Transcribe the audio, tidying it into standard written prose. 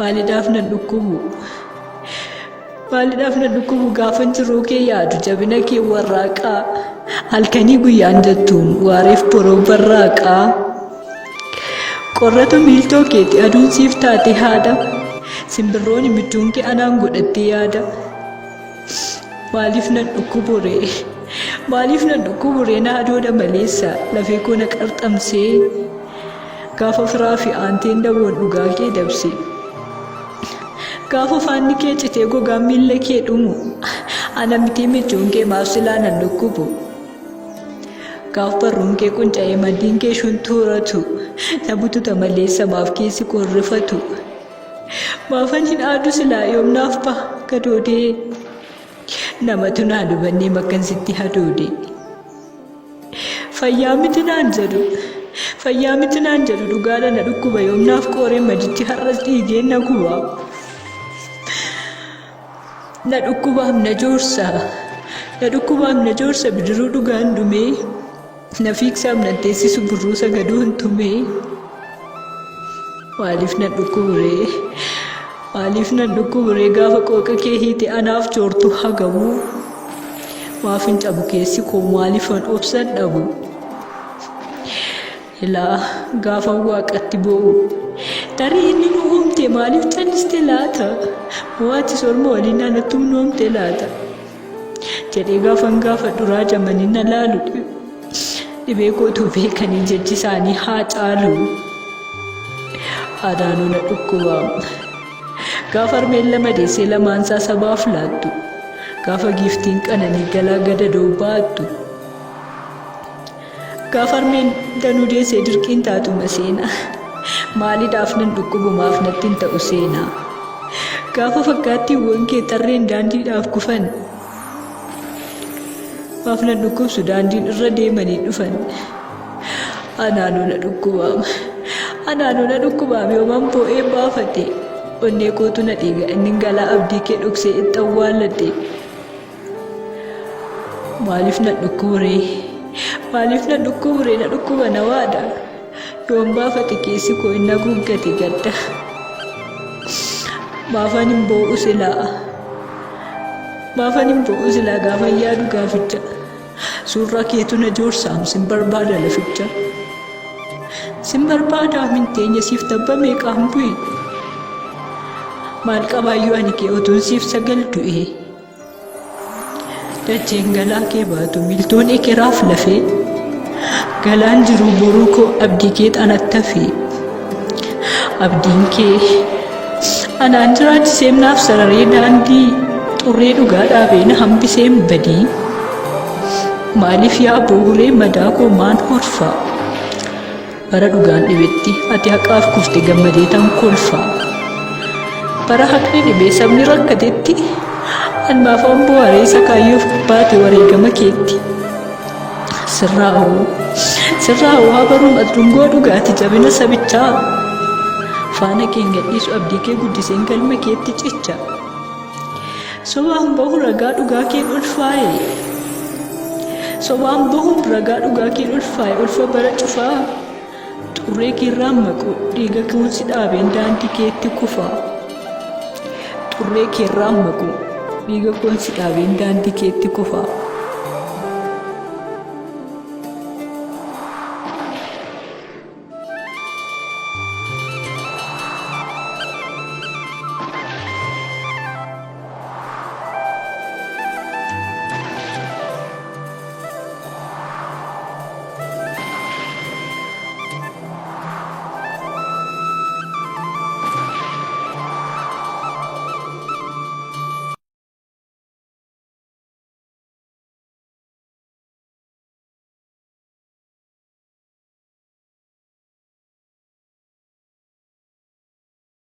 maaliidhaaf nan dhukkubu? Maaliidhaaf nan dhukkubu gaafan jiruu kee yaadu jabina kee warraaqaa halkanii guyyaan jettuun waariif boroo barraaqaa qorratu miiltoo keetti aduun siif taate haadha simbirroon midduun kee anaan godhattee yaada maaliif nan dhukkubu ree? Maaliif nan dhukkubu ree na hadoodha maleessa lafee koo na qarxamsee gaafa firaa fi aanteen daboon dhugaa kee dabse gaafa faanni kee citee gogaan miilla kee dhumu ana mitii michuun kee maaf silaa nan dhukkubu gaaf barruun kee qunca'ee maddiin kee shuntuuratu na bututa maleessa maaf keessi qorrifatu maafan hin aadu silaa yoomnaaf baha gadoodee namatu naa dubannee makkan sitti hadoode fayyaa miti naan jedhu dhugaadha na dhukkuba yoomnaaf qooree maditti har'as dhiigeen na guba na dhukkubaaf na joorsa bidiruu dhugaan dhumee na fiigsaaf na teessisu burruusa gaduu hin tumee maaliif nan dhukkubu ree gaafa qooqa kee hiite anaaf joortu hagamu maaf hin cabu keessi koo maaliifan obsan dhabu ilaa gaafa waaqatti boo'u tarii inni nu uumte maaliif calliste laata mo'aatti sorma waliin anatti humnoomte laata jedhee gaafa duraa jamanii na laalu dhibee kootu beekanii jechi isaanii haa caalu adaanuu na dhukkubaam gaafa armeen lama deessee lamaansaa sabaaf laattu gaafa giiftiin qananii galaa gadadoo baattu gaafa armeen danuu deessee dirqiin taatuma seenaa maaliidhaaf nan dhukkubu maaf natti hin ta'u seenaa gaafa fakkaattiiwwan kee tarreen daandiidhaaf kufan maaf nan dhukkubsu daandiin irra deemanii dhufan anaanuu na dhukkubaam yooman boo'ee baafate onnee kootu na dhiiga inni galaa abdii kee dhoksee itti awwaalladhe maaliif nan dhukkubu ree na dhukkuba na waadha yoon baafate keessi koo inni guggate gadda maafan hin boo'u silaa gaafan yaadu gaaficha suuraa keetu na joorsaam sin barbaada laficha sin barbaadaa minteenya siif tabba meeqaan bu'e maal qabaayyuu ani kee otuun siif sagal du'e dacheen galaa kee baatu miiltoon ekeraaf lafee galaan jiru boruu koo abdii kee xanattafe abdiin kee anaan jiraachiseemnaaf sararee daandii xurree dhugaa dhaabee na hambiseem badii maaliif yaa booree madaa koo maan horfaa bara dhugaan dhibetti ati haqaaf kufte gammadee tan kolfaa bara haqni dhibee sabni rakkatetti anmaaf amboo hareessa kaayyoof baate wareegama keetti sirraa'oo haa baruun adungoo dhugaati jabina sabichaa faana keen gadhiisu abdii kee guddiseen galma keetti cicha sobaan bahu ragaa dhugaa keen ulfaa'e ulfa bara cufaa xurree keerraan maqu dhiiga kuunsi dhaabeen daandii keetti kufaa xurree keerraan maqu dhiiga kuunsi dhaabeen daandii keetti kufaa